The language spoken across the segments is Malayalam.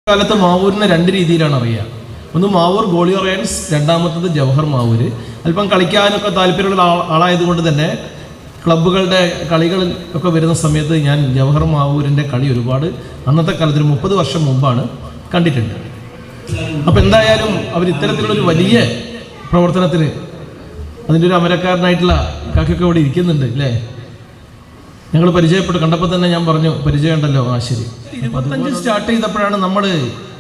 കാലത്ത് മാവൂരിനെ രണ്ട് രീതിയിലാണ് അറിയുക. ഒന്ന് മാവൂർ ഗോളിയോറിയൻസ്, രണ്ടാമത്തത് ജവഹർ മാവൂര്. അല്പം കളിക്കാനൊക്കെ താല്പര്യമുള്ള ആളായതുകൊണ്ട് തന്നെ ക്ലബ്ബുകളുടെ കളികളിൽ ഒക്കെ വരുന്ന സമയത്ത് ഞാൻ ജവഹർ മാവൂരിൻ്റെ കളി ഒരുപാട് അന്നത്തെ കാലത്ത് 30 വർഷം മുമ്പാണ് കണ്ടിട്ടുണ്ട്. അപ്പം എന്തായാലും അവർ ഇത്തരത്തിലുള്ളൊരു വലിയ പ്രവർത്തനത്തിന് അതിൻ്റെ ഒരു അമരക്കാരനായിട്ടുള്ള കാക്കൊക്കെ ഇവിടെ ഇരിക്കുന്നുണ്ട് അല്ലേ? ഞങ്ങൾ പരിചയപ്പെട്ടു, കണ്ടപ്പോൾ തന്നെ ഞാൻ പറഞ്ഞു പരിചയമുണ്ടല്ലോ. ആ ശരി. 25 സ്റ്റാർട്ട് ചെയ്തപ്പോഴാണ് നമ്മൾ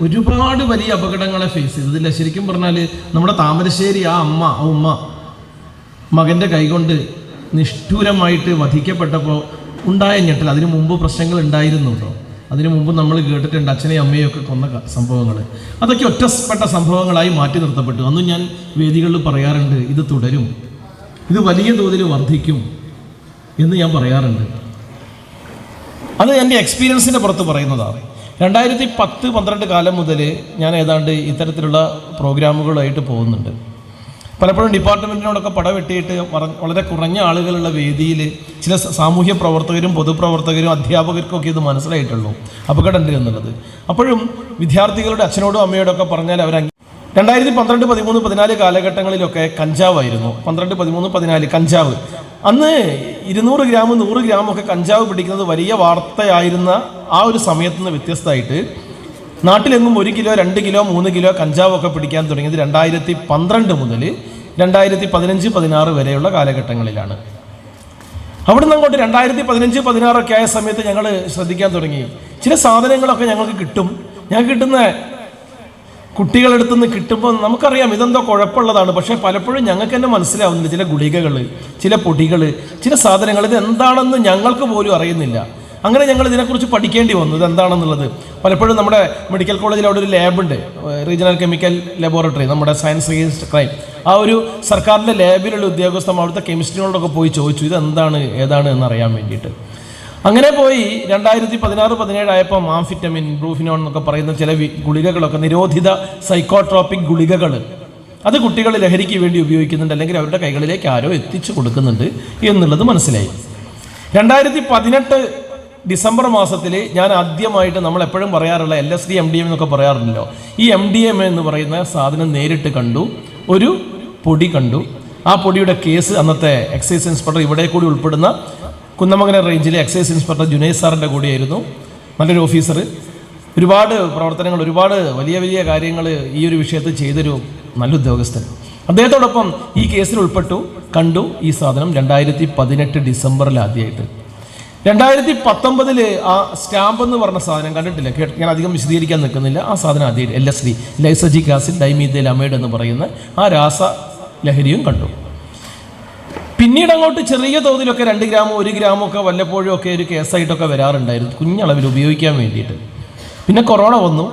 ഒരുപാട് വലിയ അപകടങ്ങളെ ഫേസ് ചെയ്തതില്ല. ശരിക്കും പറഞ്ഞാൽ നമ്മുടെ താമരശ്ശേരി ആ ഉമ്മ മകൻ്റെ കൈകൊണ്ട് നിഷ്ഠൂരമായിട്ട് വധിക്കപ്പെട്ടപ്പോൾ ഉണ്ടായ ഞെട്ടൽ. അതിനു മുമ്പ് പ്രശ്നങ്ങൾ ഉണ്ടായിരുന്നു കേട്ടോ. അതിനു മുമ്പ് നമ്മൾ കേട്ടിട്ടുണ്ട് അച്ഛനെയും അമ്മയും ഒക്കെ കൊന്ന സംഭവങ്ങൾ. അതൊക്കെ ഒറ്റപ്പെട്ട സംഭവങ്ങളായി മാറ്റി നിർത്തപ്പെട്ടു. അന്നും ഞാൻ വേദികളിൽ പറയാറുണ്ട്, ഇത് തുടരും, ഇത് വലിയ തോതിൽ വർദ്ധിക്കും എന്ന് ഞാൻ പറയാറുണ്ട്. അത് എൻ്റെ എക്സ്പീരിയൻസിൻ്റെ പുറത്ത് പറയുന്നതാണ്. 2010-12 കാലം മുതൽ ഞാൻ ഏതാണ്ട് ഇത്തരത്തിലുള്ള പ്രോഗ്രാമുകളായിട്ട് പോകുന്നുണ്ട്. പലപ്പോഴും ഡിപ്പാർട്ട്മെൻറ്റിനോടൊക്കെ പടവെട്ടിയിട്ട് വളരെ കുറഞ്ഞ ആളുകളുള്ള വേദിയിൽ ചില സാമൂഹ്യ പ്രവർത്തകരും പൊതുപ്രവർത്തകരും അധ്യാപകർക്കൊക്കെ ഇത് മനസ്സിലായിട്ടുള്ളൂ അപകടമുണ്ട് എന്നുള്ളത്. അപ്പോഴും വിദ്യാർത്ഥികളുടെ അച്ഛനോടും അമ്മയോടൊക്കെ പറഞ്ഞാൽ അവർ 2012, 13, 14 കാലഘട്ടങ്ങളിലൊക്കെ കഞ്ചാവായിരുന്നു. 12, 13, 14 കഞ്ചാവ്. അന്ന് 200 ഗ്രാം 100 ഗ്രാമൊക്കെ കഞ്ചാവ് പിടിക്കുന്നത് വലിയ വാർത്തയായിരുന്ന ആ ഒരു സമയത്ത് നിന്ന് വ്യത്യസ്തമായിട്ട് നാട്ടിലെങ്ങും 1 കിലോ 2 കിലോ 3 കിലോ കഞ്ചാവൊക്കെ പിടിക്കാൻ തുടങ്ങിയത് 2012 മുതൽ 2015-16 വരെയുള്ള കാലഘട്ടങ്ങളിലാണ്. അവിടെ നിന്ന് അങ്ങോട്ട് 2015-16 ഒക്കെ ആയ സമയത്ത് ഞങ്ങൾ ശ്രദ്ധിക്കാൻ തുടങ്ങി. ചില സാധനങ്ങളൊക്കെ ഞങ്ങൾക്ക് കിട്ടും. കിട്ടുന്ന കുട്ടികളെടുത്തുനിന്ന് കിട്ടുമ്പോൾ നമുക്കറിയാം ഇതെന്തോ കുഴപ്പമുള്ളതാണ്. പക്ഷേ പലപ്പോഴും ഞങ്ങൾക്ക് തന്നെ മനസ്സിലാവുന്നില്ല. ചില ഗുളികകൾ, ചില പൊടികൾ, ചില സാധനങ്ങൾ ഇത് എന്താണെന്ന് ഞങ്ങൾക്ക് പോലും അറിയുന്നില്ല. അങ്ങനെ ഞങ്ങൾ ഇതിനെക്കുറിച്ച് പഠിക്കേണ്ടി വന്നു, ഇതെന്താണെന്നുള്ളത്. പലപ്പോഴും നമ്മുടെ മെഡിക്കൽ കോളേജിൽ അവിടെ ഒരു ലാബുണ്ട്, റീജിയണൽ കെമിക്കൽ ലബോറട്ടറി, നമ്മുടെ സയൻസ് അഗെയിൻസ്റ്റ് ക്രൈം. ആ ഒരു സർക്കാരിൻ്റെ ലാബിലുള്ള ഉദ്യോഗസ്ഥർ അവിടുത്തെ കെമിസ്ട്രികളോടൊക്കെ പോയി ചോദിച്ചു ഇതെന്താണ് ഏതാണ് എന്നറിയാൻ വേണ്ടിയിട്ട്. അങ്ങനെ പോയി 2016-17 ആയപ്പോൾ ആംഫിറ്റമിൻ, ബ്രൂഫിനോൺ എന്നൊക്കെ പറയുന്ന ചില ഗുളികകളൊക്കെ, നിരോധിത സൈക്കോട്രോപിക് ഗുളികകൾ, അത് കുട്ടികൾ ലഹരിക്ക് വേണ്ടി ഉപയോഗിക്കുന്നുണ്ട്, അല്ലെങ്കിൽ അവരുടെ കൈകളിലേക്ക് ആരോ എത്തിച്ചു കൊടുക്കുന്നുണ്ട് എന്നുള്ളത് മനസ്സിലായി. 2018 ഡിസംബർ മാസത്തിൽ ഞാൻ ആദ്യമായിട്ട്, നമ്മൾ എപ്പോഴും പറയാറുള്ള LSD MDMA എന്നൊക്കെ പറയാറുണ്ടല്ലോ, ഈ MDMA എന്ന് പറയുന്ന സാധനം നേരിട്ട് കണ്ടു. ഒരു പൊടി കണ്ടു. ആ പൊടിയുടെ കേസ് അന്നത്തെ എക്സൈസ് ഇൻസ്പെക്ടർ, ഇവിടെ കൂടി ഉൾപ്പെടുന്ന കുന്നമംഗലം റേഞ്ചിലെ എക്സൈസ് ഇൻസ്പെക്ടർ ജുനൈദ് സാറിൻ്റെ കൂടെയായിരുന്നു. നല്ലൊരു ഓഫീസർ, ഒരുപാട് പ്രവർത്തനങ്ങൾ, ഒരുപാട് വലിയ വലിയ കാര്യങ്ങൾ ഈ ഒരു വിഷയത്തിൽ ചെയ്തൊരു നല്ല ഉദ്യോഗസ്ഥൻ. അദ്ദേഹത്തോടൊപ്പം ഈ കേസിൽ ഉൾപ്പെട്ടു, കണ്ടു ഈ സാധനം 2018 ഡിസംബറിൽ ആദ്യമായിട്ട്. 2019 ആ സ്റ്റാമ്പ് എന്ന് പറഞ്ഞ സാധനം കണ്ടിട്ടില്ല, ഞാൻ അധികം വിശദീകരിക്കാൻ നിൽക്കുന്നില്ല. ആ സാധനം ആദ്യമായിട്ട് LSD, ലൈസജിക് ആസിഡ് ഡൈമീഥൈൽ അമൈഡ് എന്ന് പറയുന്ന ആ രാസലഹരിയും കണ്ടു. പിന്നീട് അങ്ങോട്ട് ചെറിയ തോതിലൊക്കെ 2 ഗ്രാമോ 1 ഗ്രാമോ ഒക്കെ വല്ലപ്പോഴും ഒക്കെ ഒരു കേസായിട്ടൊക്കെ വരാറുണ്ടായിരുന്നു, കുഞ്ഞളവിൽ ഉപയോഗിക്കാൻ വേണ്ടിയിട്ട്. പിന്നെ കൊറോണ വന്നു.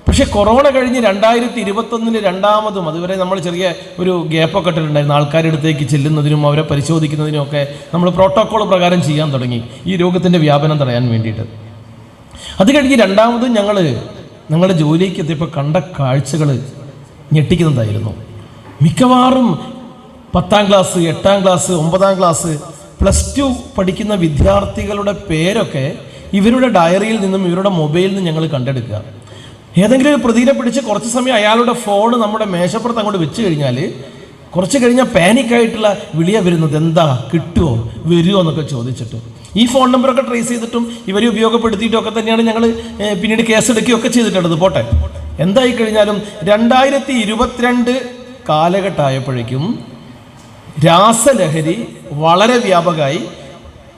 പക്ഷേ കൊറോണ കഴിഞ്ഞ് 2021 രണ്ടാമതും, അതുവരെ നമ്മൾ ചെറിയ ഒരു ഗ്യാപ്പൊക്കെ ഇട്ടിട്ടുണ്ടായിരുന്നു. ആൾക്കാരുടെ അടുത്തേക്ക് ചെല്ലുന്നതിനും അവരെ പരിശോധിക്കുന്നതിനും ഒക്കെ നമ്മൾ പ്രോട്ടോക്കോൾ പ്രകാരം ചെയ്യാൻ തുടങ്ങി, ഈ രോഗത്തിൻ്റെ വ്യാപനം തടയാൻ വേണ്ടിയിട്ട്. അത് കഴിഞ്ഞ് രണ്ടാമതും ഞങ്ങളുടെ ജോലിക്ക് എത്തിയപ്പോൾ കണ്ട കാഴ്ചകൾ ഞെട്ടിക്കുന്നതായിരുന്നു. മിക്കവാറും 10ാം ക്ലാസ്, 8ാം ക്ലാസ്, 9ാം ക്ലാസ്, +2 പഠിക്കുന്ന വിദ്യാർത്ഥികളുടെ പേരൊക്കെ ഇവരുടെ ഡയറിയിൽ നിന്നും ഇവരുടെ മൊബൈലിൽ നിന്നും ഞങ്ങൾ കണ്ടെടുക്കുക. ഏതെങ്കിലും ഒരു പ്രതിനെ പിടിച്ച് കുറച്ച് സമയം അയാളുടെ ഫോൺ നമ്മുടെ മേശപ്പുറത്ത് അങ്ങോട്ട് വെച്ച് കഴിഞ്ഞാൽ കുറച്ച് കഴിഞ്ഞാൽ പാനിക്കായിട്ടുള്ള വിളിയാണ് വരുന്നത്, എന്താ കിട്ടുമോ വരുമോ എന്നൊക്കെ ചോദിച്ചിട്ട്. ഈ ഫോൺ നമ്പറൊക്കെ ട്രേസ് ചെയ്തിട്ടും ഇവരെ ഉപയോഗപ്പെടുത്തിയിട്ടും ഒക്കെ തന്നെയാണ് ഞങ്ങൾ പിന്നീട് കേസെടുക്കുകയൊക്കെ ചെയ്തിട്ടുള്ളത്. പോട്ടെ, എന്തായി കഴിഞ്ഞാലും 2022 കാലഘട്ടമായപ്പോഴേക്കും രാസലഹരി വളരെ വ്യാപകമായി.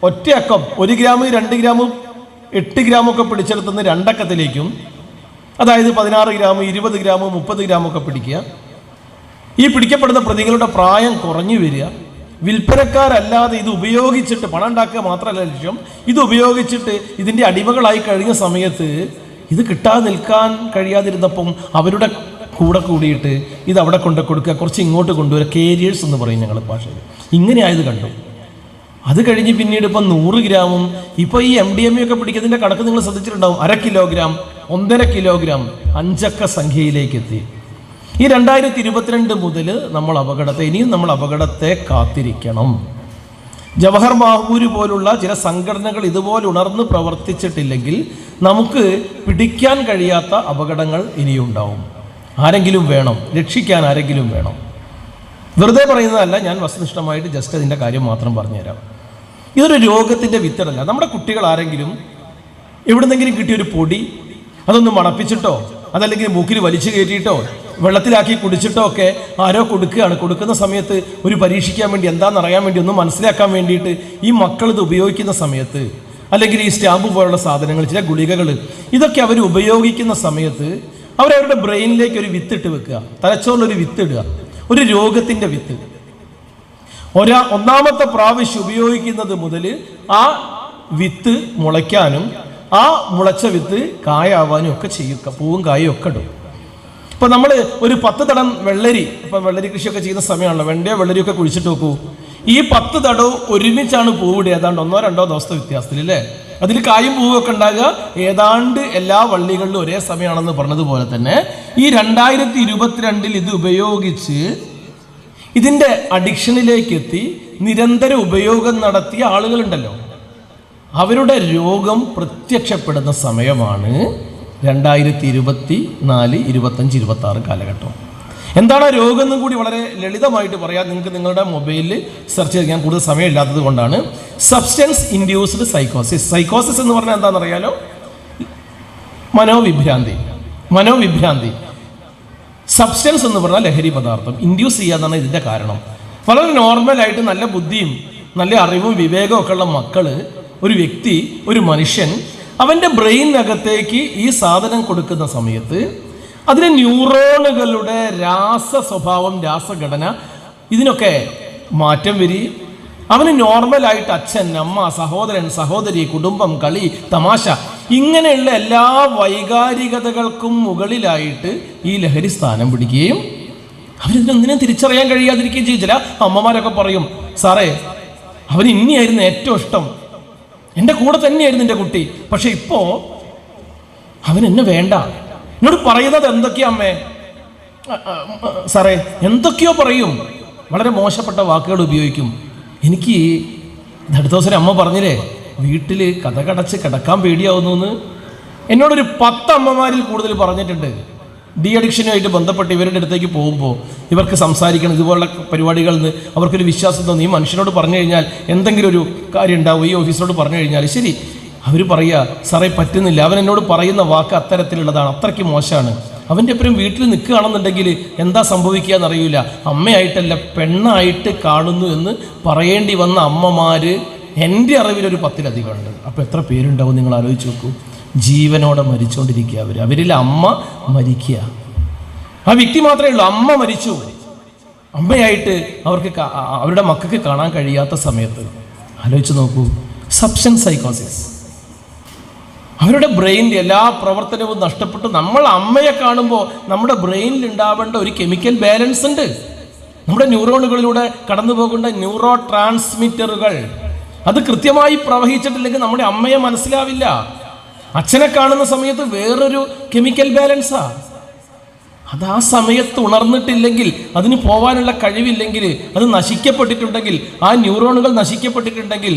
ഒറ്റയക്കം 1 ഗ്രാം 2 ഗ്രാം 8 ഗ്രാമൊക്കെ പിടിച്ചെടുത്തുന്ന 2 അക്കത്തിലേക്കും, അതായത് 16 ഗ്രാം 20 ഗ്രാം 30 ഗ്രാമൊക്കെ പിടിക്കുക. ഈ പിടിക്കപ്പെടുന്ന പ്രതികളുടെ പ്രായം കുറഞ്ഞു വരിക. വിൽപ്പനക്കാരല്ലാതെ ഇത് ഉപയോഗിച്ചിട്ട് പണം ഉണ്ടാക്കുക മാത്രമല്ല ലക്ഷ്യം, ഇത് ഉപയോഗിച്ചിട്ട് ഇതിൻ്റെ അടിമകളായി കഴിഞ്ഞ സമയത്ത് ഇത് കിട്ടാതെ നിൽക്കാൻ കഴിയാതിരുന്നപ്പം അവരുടെ കൂടെ കൂടിയിട്ട് ഇത് അവിടെ കൊണ്ട് കൊടുക്കുക, കുറച്ച് ഇങ്ങോട്ട് കൊണ്ടുവരിക, കേരിയേഴ്സ് എന്ന് പറയും ഞങ്ങൾ ഭാഷയിൽ. ഇങ്ങനെയായത് കണ്ടു. അത് കഴിഞ്ഞ് പിന്നീട് ഇപ്പം 100 ഗ്രാമും, ഇപ്പോൾ ഈ MDMA ഒക്കെ പിടിക്കുന്നതിൻ്റെ കണക്ക് നിങ്ങൾ ശ്രദ്ധിച്ചിട്ടുണ്ടാവും. 1/2 കിലോഗ്രാം, 1.5 കിലോഗ്രാം, 5 അക്ക സംഖ്യയിലേക്ക് എത്തി. ഈ 2022 മുതൽ ഇനിയും നമ്മൾ അപകടത്തെ കാത്തിരിക്കണം. ജവഹർ ബാഹുപൂര് പോലുള്ള ചില സംഘടനകൾ ഇതുപോലെ ഉണർന്ന് പ്രവർത്തിച്ചിട്ടില്ലെങ്കിൽ നമുക്ക് പിടിക്കാൻ കഴിയാത്ത അപകടങ്ങൾ ഇനിയുണ്ടാവും. ആരെങ്കിലും വേണം, രക്ഷിക്കാൻ ആരെങ്കിലും വേണം. വെറുതെ പറയുന്നതല്ല, ഞാൻ വസ്തുനിഷ്ഠമായിട്ട് ജസ്റ്റ് അതിൻ്റെ കാര്യം മാത്രം പറഞ്ഞുതരാം. ഇതൊരു രോഗത്തിൻ്റെ വിത്തടല്ല. നമ്മുടെ കുട്ടികൾ ആരെങ്കിലും എവിടുന്നെങ്കിലും കിട്ടിയൊരു പൊടി അതൊന്ന് മണപ്പിച്ചിട്ടോ അതല്ലെങ്കിൽ മൂക്കിൽ വലിച്ചു കയറ്റിയിട്ടോ വെള്ളത്തിലാക്കി കുടിച്ചിട്ടോ ഒക്കെ ആരോ കൊടുക്കുകയാണ്. കൊടുക്കുന്ന സമയത്ത് ഒരു പരീക്ഷിക്കാൻ വേണ്ടി, എന്താണെന്ന് അറിയാൻ വേണ്ടി, ഒന്ന് മനസ്സിലാക്കാൻ വേണ്ടിയിട്ട് ഈ മക്കൾ ഇത് ഉപയോഗിക്കുന്ന സമയത്ത്, അല്ലെങ്കിൽ ഈ സ്റ്റാമ്പ് പോലുള്ള സാധനങ്ങൾ, ചില ഗുളികകൾ, ഇതൊക്കെ അവർ ഉപയോഗിക്കുന്ന സമയത്ത് അവരവരുടെ ബ്രെയിനിലേക്ക് ഒരു വിത്തിട്ട് വെക്കുക, തലച്ചോറിലൊരു വിത്തിടുക, ഒരു രോഗത്തിൻ്റെ വിത്ത്. ഒന്നാമത്തെ പ്രാവശ്യം ഉപയോഗിക്കുന്നത് മുതൽ ആ വിത്ത് മുളയ്ക്കാനും ആ മുളച്ച വിത്ത് കായാവാനും ഒക്കെ ചെയ്യുക, പൂവും കായും ഒക്കെ ഇടും. ഇപ്പം നമ്മൾ ഒരു 10 തടം വെള്ളരി, ഇപ്പം വെള്ളരി കൃഷിയൊക്കെ ചെയ്യുന്ന സമയമാണല്ലോ, വെണ്ടയോ വെള്ളരിയൊക്കെ കുഴിച്ചിട്ട് നോക്കൂ. ഈ 10 തടവും ഒരുമിച്ചാണ് പൂവിടുക, ഏതാണ്ട് 1-2 ദിവസത്തെ വ്യത്യാസത്തിൽ അല്ലേ. അതിൽ കായും പൂവൊക്കെ ഉണ്ടാകുക ഏതാണ്ട് എല്ലാ വള്ളികളിലും ഒരേ സമയമാണെന്ന് പറഞ്ഞതുപോലെ തന്നെ ഈ 2022 ഇത് ഉപയോഗിച്ച് ഇതിൻ്റെ അഡിക്ഷനിലേക്ക് എത്തി നിരന്തര ഉപയോഗം നടത്തിയ ആളുകളുണ്ടല്ലോ, അവരുടെ രോഗം പ്രത്യക്ഷപ്പെടുന്ന സമയമാണ് 2024, 25, 26 കാലഘട്ടം. എന്താണ് ആ രോഗം എന്നും കൂടി വളരെ ലളിതമായിട്ട് പറയാം. നിങ്ങൾക്ക് നിങ്ങളുടെ മൊബൈലിൽ സെർച്ച് ചെയ്ത്, ഞാൻ കൂടുതൽ സമയമില്ലാത്തത് കൊണ്ടാണ്. Substance induced സൈക്കോസിസ്. സൈക്കോസിസ് എന്ന് പറഞ്ഞാൽ എന്താണെന്നറിയാലോ? മനോവിഭ്രാന്തി. സബ്സ്റ്റൻസ് എന്ന് പറഞ്ഞാൽ ലഹരി പദാർത്ഥം. ഇൻഡ്യൂസ് ചെയ്യാന്നാണ് ഇതിൻ്റെ കാരണം. വളരെ നോർമലായിട്ട് നല്ല ബുദ്ധിയും നല്ല അറിവും വിവേകവും ഒക്കെ ഉള്ള മക്കള്, ഒരു വ്യക്തി, ഒരു മനുഷ്യൻ അവൻ്റെ ബ്രെയിനകത്തേക്ക് ഈ സാധനം കൊടുക്കുന്ന സമയത്ത് അതിലെ ന്യൂറോണുകളുടെ രാസസ്വഭാവം, രാസഘടന, ഇതിനൊക്കെ മാറ്റം വരികയും അവന് നോർമലായിട്ട് അച്ഛൻ, അമ്മ, സഹോദരൻ, സഹോദരി, കുടുംബം, കളി, തമാശ, ഇങ്ങനെയുള്ള എല്ലാ വൈകാരികതകൾക്കും മുകളിലായിട്ട് ഈ ലഹരി സ്ഥാനം പിടിക്കുകയും അവരിതൊന്നിനും തിരിച്ചറിയാൻ കഴിയാതിരിക്കുകയും ചെയ്യും. ചില അമ്മമാരൊക്കെ പറയും, സാറേ അവന് ഇനിയായിരുന്നു ഏറ്റവും ഇഷ്ടം, എൻ്റെ കൂടെ തന്നെയായിരുന്നു എൻ്റെ കുട്ടി, പക്ഷെ ഇപ്പോൾ അവൻ എന്നെ വേണ്ട. എന്നോട് പറയുന്നത് എന്തൊക്കെയാ അമ്മേ? സാറേ എന്തൊക്കെയോ പറയും, വളരെ മോശപ്പെട്ട വാക്കുകൾ ഉപയോഗിക്കും. എനിക്ക് അടുത്ത ദിവസം അമ്മ പറഞ്ഞില്ലേ, വീട്ടിൽ കഥകടച്ച് കിടക്കാൻ പേടിയാവുന്നു എന്ന് എന്നോടൊരു 10 അമ്മമാരിൽ കൂടുതൽ പറഞ്ഞിട്ടുണ്ട്. ഡി അഡിക്ഷനുമായിട്ട് ബന്ധപ്പെട്ട് ഇവരുടെ അടുത്തേക്ക് പോകുമ്പോൾ ഇവർക്ക് സംസാരിക്കണം, ഇതുപോലുള്ള പരിപാടികളിൽ നിന്ന് അവർക്കൊരു വിശ്വാസം തോന്നി. ഈ മനുഷ്യനോട് പറഞ്ഞു കഴിഞ്ഞാൽ എന്തെങ്കിലും ഒരു കാര്യം ഉണ്ടാവും, ഈ ഓഫീസിനോട് പറഞ്ഞു കഴിഞ്ഞാൽ ശരി, അവർ പറയുക സാറേ പറ്റുന്നില്ല, അവൻ എന്നോട് പറയുന്ന വാക്ക് അത്തരത്തിലുള്ളതാണ്, അത്രയ്ക്ക് മോശമാണ്. അവൻ്റെ എപ്പോഴും വീട്ടിൽ നിൽക്കുകയാണെന്നുണ്ടെങ്കിൽ എന്താ സംഭവിക്കുക എന്നറിയില്ല, അമ്മയായിട്ടല്ല പെണ്ണായിട്ട് കാണുന്നു എന്ന് പറയേണ്ടി വന്ന അമ്മമാർ എൻ്റെ അറിവിലൊരു 10-ലധികം ഉണ്ട്. അപ്പോൾ എത്ര പേരുണ്ടാവും നിങ്ങൾ ആലോചിച്ച് നോക്കൂ. ജീവനോടെ മരിച്ചുകൊണ്ടിരിക്കുക അവരിൽ അമ്മ മരിക്കുക. ആ വ്യക്തി മാത്രമേ ഉള്ളൂ, അമ്മ മരിച്ചു. അമ്മയായിട്ട് അവർക്ക് അവരുടെ മക്കൾക്ക് കാണാൻ കഴിയാത്ത സമയത്ത് ആലോചിച്ച് നോക്കൂ. സബ്സ്റ്റൻസ് സൈക്കോസിസ്, അവരുടെ ബ്രെയിനിൻ്റെ എല്ലാ പ്രവർത്തനവും നഷ്ടപ്പെട്ടു. നമ്മൾ അമ്മയെ കാണുമ്പോൾ നമ്മുടെ ബ്രെയിനിൽ ഉണ്ടാവേണ്ട ഒരു കെമിക്കൽ ബാലൻസ് ഉണ്ട്. നമ്മുടെ ന്യൂറോണുകളിലൂടെ കടന്നു പോകേണ്ട ന്യൂറോ ട്രാൻസ്മിറ്ററുകൾ അത് കൃത്യമായി പ്രവഹിച്ചിട്ടില്ലെങ്കിൽ നമ്മുടെ അമ്മയെ മനസ്സിലാവില്ല. അച്ഛനെ കാണുന്ന സമയത്ത് വേറൊരു കെമിക്കൽ ബാലൻസാ. അത് ആ സമയത്ത് ഉണർന്നിട്ടില്ലെങ്കിൽ, അതിന് പോവാനുള്ള കഴിവില്ലെങ്കിൽ, അത് നശിക്കപ്പെട്ടിട്ടുണ്ടെങ്കിൽ, ആ ന്യൂറോണുകൾ നശിക്കപ്പെട്ടിട്ടുണ്ടെങ്കിൽ,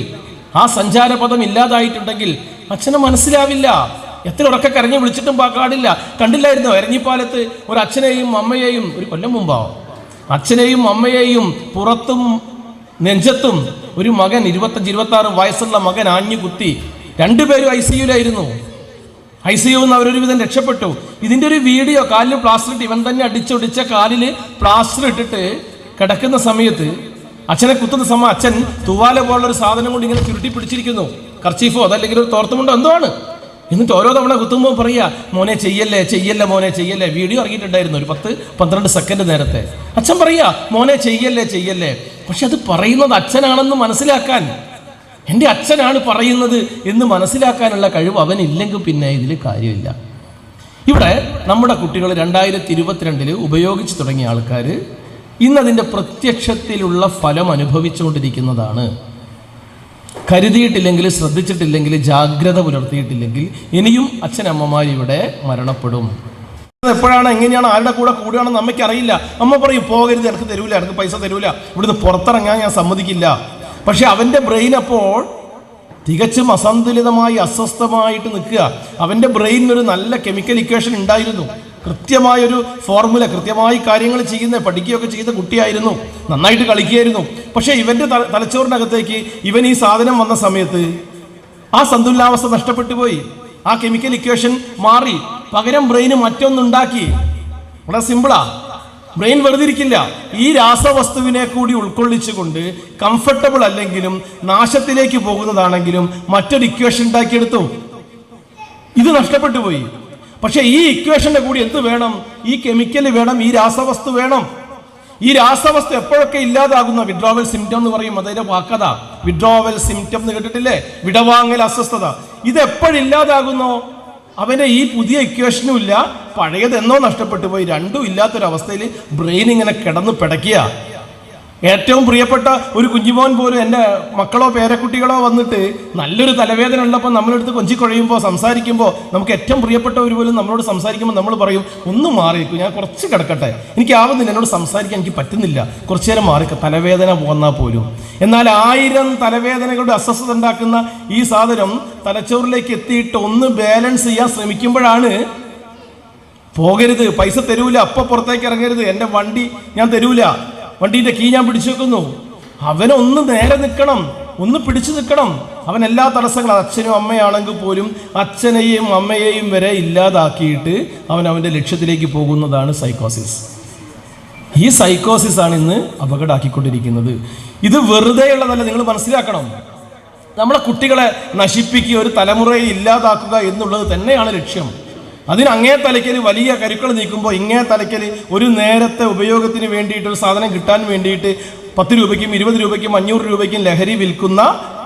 ആ സഞ്ചാരപഥം ഇല്ലാതായിട്ടുണ്ടെങ്കിൽ അച്ഛനെ മനസ്സിലാവില്ല. എത്ര ഉറക്കെ കരഞ്ഞ് വിളിച്ചിട്ടും പാടില്ല. കണ്ടില്ലായിരുന്നോ എരഞ്ഞിപ്പാലത്ത് ഒരു അച്ഛനെയും അമ്മയെയും, ഒരു കൊല്ലം മുമ്പാവും, അച്ഛനെയും അമ്മയെയും പുറത്തും നെഞ്ചത്തും ഒരു മകൻ, 25-26 വയസ്സുള്ള മകൻ ആഞ്ഞു കുത്തി. 2 പേരും ICUലായിരുന്നു. ICU നിന്ന് അവരൊരുവിധം രക്ഷപ്പെട്ടു. ഇതിൻ്റെ ഒരു വീഡിയോ, കാലിൽ പ്ലാസ്റ്റർ ഇട്ട്, ഇവൻ തന്നെ അടിച്ചൊടിച്ച കാലിൽ പ്ലാസ്റ്റർ ഇട്ടിട്ട് കിടക്കുന്ന സമയത്ത് അച്ഛനെ കുത്തുന്ന സമയം അച്ഛൻ തുവാല പോലുള്ളൊരു സാധനം കൊണ്ട് ഇങ്ങനെ ചുരുട്ടി പിടിച്ചിരിക്കുന്നു, കർച്ചീഫോ അതല്ലെങ്കിൽ ഒരു തോർത്തുമുണ്ടോ എന്തോ ആണ്. എന്നിട്ട് ഓരോ തവണ കുത്തുമ്പോൾ പറയുക, മോനെ ചെയ്യല്ലേ മോനെ ചെയ്യല്ലേ. വീഡിയോ ഇറങ്ങിയിട്ടുണ്ടായിരുന്നു ഒരു 10-12 സെക്കൻഡ് നേരത്തെ. അച്ഛൻ പറയുക, മോനെ ചെയ്യല്ലേ. പക്ഷെ അത് പറയുന്നത് അച്ഛനാണെന്ന് മനസ്സിലാക്കാൻ, എൻ്റെ അച്ഛനാണ് പറയുന്നത് എന്ന് മനസ്സിലാക്കാനുള്ള കഴിവ് അവനില്ലെങ്കിൽ പിന്നെ ഇതിൽ കാര്യമില്ല. ഇവിടെ നമ്മുടെ കുട്ടികൾ 2022 ഉപയോഗിച്ച് തുടങ്ങിയ ആൾക്കാർ ഇന്നതിൻ്റെ പ്രത്യക്ഷത്തിലുള്ള ഫലം അനുഭവിച്ചുകൊണ്ടിരിക്കുന്നതാണ്. കരുതിയിട്ടില്ലെങ്കിൽ, ശ്രദ്ധിച്ചിട്ടില്ലെങ്കിൽ, ജാഗ്രത പുലർത്തിയിട്ടില്ലെങ്കിൽ ഇനിയും അച്ഛനമ്മമാർ ഇവിടെ മരണപ്പെടും. എപ്പോഴാണ്, എങ്ങനെയാണ്, ആരുടെ കൂടെ കൂടുകയാണെന്ന് അമ്മയ്ക്ക് അറിയില്ല. അമ്മ പറയും, പോകരുത്, എനിക്ക് തരൂല, എനിക്ക് പൈസ തരൂല, ഇവിടുന്ന് പുറത്തിറങ്ങാൻ ഞാൻ സമ്മതിക്കില്ല. പക്ഷെ അവൻ്റെ ബ്രെയിൻ അപ്പോൾ തികച്ചും അസന്തുലിതമായി അസ്വസ്ഥമായിട്ട് നിൽക്കുക. അവൻ്റെ ബ്രെയിനിനൊരു നല്ല കെമിക്കൽ ഇക്വേഷൻ ഉണ്ടായിരുന്നു, കൃത്യമായൊരു ഫോർമുല, കൃത്യമായി കാര്യങ്ങൾ ചെയ്യുന്ന പഠിക്കുകയൊക്കെ ചെയ്ത കുട്ടിയായിരുന്നു, നന്നായിട്ട് കളിക്കുകയായിരുന്നു. പക്ഷേ ഇവൻ്റെ തലച്ചോറിനകത്തേക്ക് ഇവൻ ഈ സാധനം വന്ന സമയത്ത് ആ സന്തുലനാവസ്ഥ നഷ്ടപ്പെട്ടു പോയി. ആ കെമിക്കൽ ഇക്വേഷൻ മാറി, പകരം ബ്രെയിന് മറ്റൊന്നുണ്ടാക്കി. വളരെ സിമ്പിളാ. ബ്രെയിൻ വെറുതെ ഇരിക്കില്ല. ഈ രാസവസ്തുവിനെ കൂടി ഉൾക്കൊള്ളിച്ചുകൊണ്ട് കംഫർട്ടബിൾ അല്ലെങ്കിലും നാശത്തിലേക്ക് പോകുന്നതാണെങ്കിലും മറ്റൊരു ഇക്വേഷൻ ഉണ്ടാക്കിയെടുത്തു. ഇത് നഷ്ടപ്പെട്ടു പോയി. പക്ഷെ ഈ ഇക്വേഷന്റെ കൂടി എന്ത് വേണം? ഈ കെമിക്കൽ വേണം, ഈ രാസവസ്തു വേണം. ഈ രാസവസ്തു എപ്പോഴൊക്കെ ഇല്ലാതാകുന്ന വിഡ്രോവൽ സിംറ്റം എന്ന് പറയും, അതിന്റെ വാക്കതാ. വിഡ്രോവൽ സിംറ്റം എന്ന് കേട്ടിട്ടില്ലേ? വിടവാങ്ങൽ, അസ്വസ്ഥത. ഇത് എപ്പോഴില്ലാതാകുന്നോ അവന്റെ ഈ പുതിയ ഇക്വേഷനും ഇല്ല, പഴയതെന്നോ നഷ്ടപ്പെട്ടു പോയി. രണ്ടും ഇല്ലാത്തൊരവസ്ഥയിൽ ബ്രെയിൻ ഇങ്ങനെ കിടന്ന് പിടയ്ക്കുക. ഏറ്റവും പ്രിയപ്പെട്ട ഒരു കുഞ്ഞുമോൻ പോലും, എൻ്റെ മക്കളോ പേരക്കുട്ടികളോ വന്നിട്ട് നല്ലൊരു തലവേദന ഉള്ളപ്പോൾ നമ്മളെടുത്ത് കൊഞ്ചിക്കൊഴയുമ്പോൾ സംസാരിക്കുമ്പോൾ, നമുക്ക് ഏറ്റവും പ്രിയപ്പെട്ടവർ പോലും നമ്മളോട് സംസാരിക്കുമ്പോൾ നമ്മൾ പറയും, ഒന്ന് മാറിയിരിക്കും, ഞാൻ കുറച്ച് കിടക്കട്ടെ, എനിക്കാവുന്നില്ല, എന്നോട് സംസാരിക്കാൻ എനിക്ക് പറ്റുന്നില്ല, കുറച്ചു നേരം മാറിക്ക, തലവേദന പോന്നാൽ പോലും. എന്നാൽ 1000 തലവേദനകളുടെ അസ്വസ്ഥത ഉണ്ടാക്കുന്ന ഈ സാധനം തലച്ചോറിലേക്ക് എത്തിയിട്ട് ഒന്ന് ബാലൻസ് ചെയ്യാൻ ശ്രമിക്കുമ്പോഴാണ്, പോകരുത്, പൈസ തരൂല, അപ്പം പുറത്തേക്ക് ഇറങ്ങരുത്, എൻ്റെ വണ്ടി ഞാൻ തരൂല, വണ്ടീൻ്റെ കീ ഞാൻ പിടിച്ചു വെക്കുന്നു. അവനൊന്ന് നേരെ നിൽക്കണം, ഒന്ന് പിടിച്ചു നിൽക്കണം. അവൻ എല്ലാ തടസ്സങ്ങളും, അച്ഛനും അമ്മയാണെങ്കിൽ പോലും അച്ഛനെയും അമ്മയെയും വരെ ഇല്ലാതാക്കിയിട്ട് അവൻ അവൻ്റെ ലക്ഷ്യത്തിലേക്ക് പോകുന്നതാണ് സൈക്കോസിസ്. ഈ സൈക്കോസിസ് ആണ് ഇന്ന് അപകടമാക്കിക്കൊണ്ടിരിക്കുന്നത്. ഇത് വെറുതെയുള്ളതല്ല, നിങ്ങൾ മനസ്സിലാക്കണം. നമ്മളെ കുട്ടികളെ നശിപ്പിക്കുക, ഒരു തലമുറയെ ഇല്ലാതാക്കുക എന്നുള്ളത് തന്നെയാണ് ലക്ഷ്യം. അതിന് അങ്ങേ തലയ്ക്കൽ വലിയ കരുക്കൾ നീക്കുമ്പോൾ ഇങ്ങേ തലയ്ക്കൽ ഒരു നേരത്തെ ഉപയോഗത്തിന് വേണ്ടിയിട്ട്, ഒരു സാധനം കിട്ടാൻ വേണ്ടിയിട്ട് 10 രൂപയ്ക്കും 20 രൂപയ്ക്കും 500 രൂപയ്ക്കും ലഹരി വിൽക്കുന്ന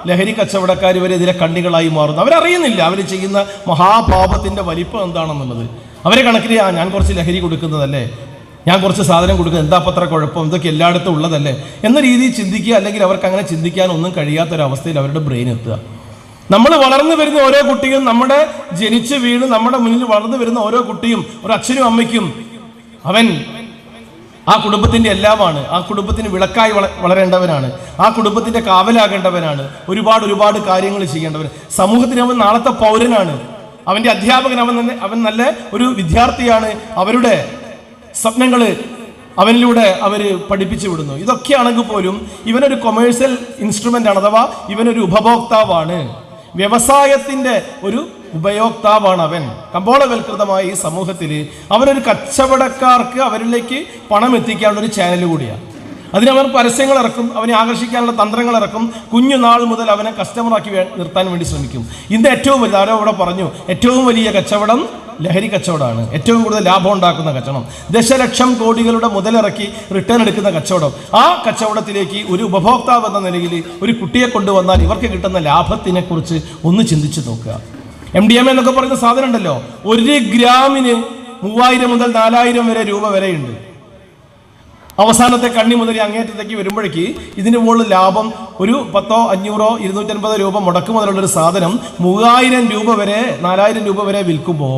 ലഹരി കച്ചവടക്കാർ വരെ ഇതിലെ കണ്ണികളായി മാറുന്നു. അവരറിയുന്നില്ല അവർ ചെയ്യുന്ന മഹാപാപത്തിൻ്റെ വലിപ്പം എന്താണെന്നുള്ളത്. അവരെ കണക്കിൽ ഞാൻ കുറച്ച് ലഹരി കൊടുക്കുന്നതല്ലേ, ഞാൻ കുറച്ച് സാധനം കൊടുക്കുന്നത്, എന്താ പത്ര കുഴപ്പം, ഇതൊക്കെ എല്ലായിടത്തും ഉള്ളതല്ലേ എന്ന രീതിയിൽ ചിന്തിക്കുക. അല്ലെങ്കിൽ അവർക്ക് അങ്ങനെ ചിന്തിക്കാനൊന്നും കഴിയാത്തൊരവസ്ഥയിൽ അവരുടെ ബ്രെയിൻ എത്തുക. നമ്മൾ വളർന്നു വരുന്ന ഓരോ കുട്ടിയും, നമ്മുടെ ജനിച്ച് വീണ് നമ്മുടെ മുന്നിൽ വളർന്നു വരുന്ന ഓരോ കുട്ടിയും ഒരു അച്ഛനും അമ്മയ്ക്കും അവൻ ആ കുടുംബത്തിൻ്റെ എല്ലാമാണ്. ആ കുടുംബത്തിന് വിളക്കായി വളരേണ്ടവനാണ്, ആ കുടുംബത്തിൻ്റെ കാവലാകേണ്ടവനാണ്, ഒരുപാട് കാര്യങ്ങൾ ചെയ്യേണ്ടവൻ. സമൂഹത്തിന് അവൻ നാളത്തെ പൗരനാണ്, അവൻ്റെ അധ്യാപകൻ, അവൻ നല്ല ഒരു വിദ്യാർത്ഥിയാണ്. അവരുടെ സ്വപ്നങ്ങൾ അവനിലൂടെ അവർ പഠിപ്പിച്ചു വിടുന്നു. ഇതൊക്കെയാണെങ്കിൽ പോലും ഇവനൊരു കൊമേഴ്സ്യൽ ഇൻസ്ട്രുമെൻ്റ് ആണ്, അഥവാ ഇവനൊരു ഉപഭോക്താവാണ്, വ്യവസായത്തിൻ്റെ ഒരു ഉപയോക്താവാണ് അവൻ. കമ്പോളവൽകൃതമായ ഈ സമൂഹത്തിൽ അവനൊരു കച്ചവടക്കാർക്ക് അവരിലേക്ക് പണം എത്തിക്കാനുള്ള ഒരു ചാനൽ കൂടിയാണ്. അതിനവർ പരസ്യങ്ങൾ ഇറക്കും, അവനെ ആകർഷിക്കാനുള്ള തന്ത്രങ്ങൾ ഇറക്കും. കുഞ്ഞുനാൾ മുതൽ അവനെ കസ്റ്റമറാക്കി നിർത്താൻ വേണ്ടി ശ്രമിക്കും. ഇന്ന് ഏറ്റവും വലിയ, ആരോ ഇവിടെ പറഞ്ഞു, ഏറ്റവും വലിയ കച്ചവടം ലഹരി കച്ചവടമാണ്. ഏറ്റവും കൂടുതൽ ലാഭം ഉണ്ടാക്കുന്ന കച്ചവടം, ദശലക്ഷം കോടികളുടെ മുതലിറക്കി റിട്ടേൺ എടുക്കുന്ന കച്ചവടം. ആ കച്ചവടത്തിലേക്ക് ഒരു ഉപഭോക്താവ് എന്ന നിലയിൽ ഒരു കുട്ടിയെ കൊണ്ടുവന്നാൽ ഇവർക്ക് കിട്ടുന്ന ലാഭത്തിനെ കുറിച്ച് ഒന്ന് ചിന്തിച്ചു നോക്കുക. MDMA എന്നൊക്കെ പറയുന്ന സാധനം ഉണ്ടല്ലോ, 1 ഗ്രാമിന് 3000 മുതൽ 4000 വരെ രൂപ വരെയുണ്ട്. അവസാനത്തെ കണ്ണി മുതൽ അങ്ങേറ്റത്തേക്ക് വരുമ്പോഴേക്ക് ഇതിന് മുകളിൽ ലാഭം ഒരു 10, 500, 250 രൂപ മുടക്ക് മുതലുള്ളൊരു സാധനം 3000 രൂപ വരെ 4000 രൂപ വരെ വിൽക്കുമ്പോൾ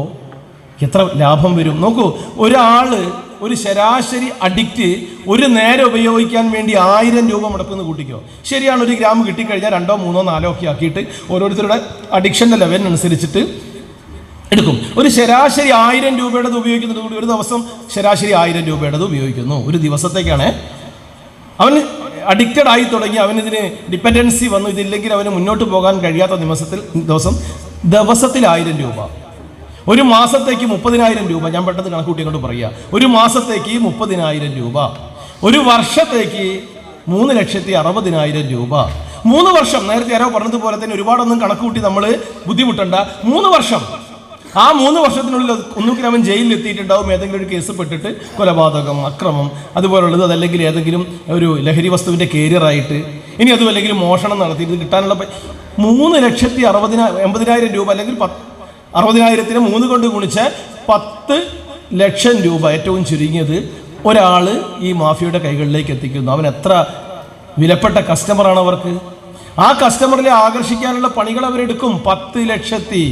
എത്ര ലാഭം വരും നോക്കൂ. ഒരാള്, ഒരു ശരാശരി അഡിക്റ്റ് ഒരു നേരം ഉപയോഗിക്കാൻ വേണ്ടി 1000 രൂപ മുടക്കുന്ന കൂട്ടിക്കോ. ശരിയാണ്, 1 ഗ്രാം കിട്ടിക്കഴിഞ്ഞാൽ 2, 3, 4 ഒക്കെ ആക്കിയിട്ട് ഓരോരുത്തരുടെ അഡിക്ഷൻ്റെ ലെവലിനനുസരിച്ചിട്ട് എടുക്കും. ഒരു ശരാശരി 1000 രൂപയുടേത് ഉപയോഗിക്കുന്നത് കൂടി ഒരു ദിവസം ശരാശരി 1000 രൂപയുടേത് ഉപയോഗിക്കുന്നു. ഒരു ദിവസത്തേക്കാണ് അവന് അഡിക്റ്റഡ് ആയി തുടങ്ങി, അവനിതിന് ഡിപ്പെൻഡൻസി വന്നു. ഇതില്ലെങ്കിൽ അവന് മുന്നോട്ട് പോകാൻ കഴിയാത്ത ദിവസത്തിൽ 1000 രൂപ. ഒരു മാസത്തേക്ക് 30,000 രൂപ. ഞാൻ പെട്ടെന്ന് കണക്കൂട്ടി കൊണ്ട് പറയുക, ഒരു മാസത്തേക്ക് 30,000 രൂപ, ഒരു വർഷത്തേക്ക് 3,60,000 രൂപ. 3 വർഷം. നേരത്തെ ആരോ പറഞ്ഞതുപോലെ തന്നെ ഒരുപാടൊന്നും കണക്കൂട്ടി നമ്മൾ ബുദ്ധിമുട്ടണ്ട. 3 വർഷം. ആ 3 വർഷത്തിനുള്ളിൽ ഒന്നുകിൽ അവൻ ജയിലിൽ എത്തിയിട്ടുണ്ടാവും, ഏതെങ്കിലും ഒരു കേസ് പെട്ടിട്ട്, കൊലപാതകം, അക്രമം അതുപോലുള്ളത്, അതല്ലെങ്കിൽ ഏതെങ്കിലും ഒരു ലഹരി വസ്തുവിൻ്റെ കേരിയറായിട്ട്, ഇനി അതും അല്ലെങ്കിൽ മോഷണം നടത്തിയിട്ട് കിട്ടാനുള്ള 3,80,000 രൂപ, അല്ലെങ്കിൽ 60,000-ന് 3 കൊണ്ട് ഗുണിച്ച് 10 ലക്ഷം രൂപ ഏറ്റവും ചുരുങ്ങിയത് ഒരാൾ ഈ മാഫിയയുടെ കൈകളിലേക്ക് എത്തിക്കുന്നു. അവൻ എത്ര വിലപ്പെട്ട കസ്റ്റമറാണ് അവർക്ക്. ആ കസ്റ്റമറിനെ ആകർഷിക്കാനുള്ള പണികൾ അവരെടുക്കും. 10 ലക്ഷത്തി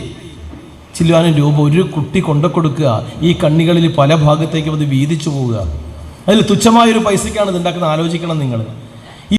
ചില്ലാനും രൂപ ഒരു കുട്ടി കൊണ്ടു കൊടുക്കുക. ഈ കണ്ണികളിൽ പല ഭാഗത്തേക്കും അത് വീതിച്ചു പോവുക. അതിൽ തുച്ഛമായൊരു പൈസയ്ക്കാണ് ഇത് ഉണ്ടാക്കുന്നത്. ആലോചിക്കണം നിങ്ങൾ.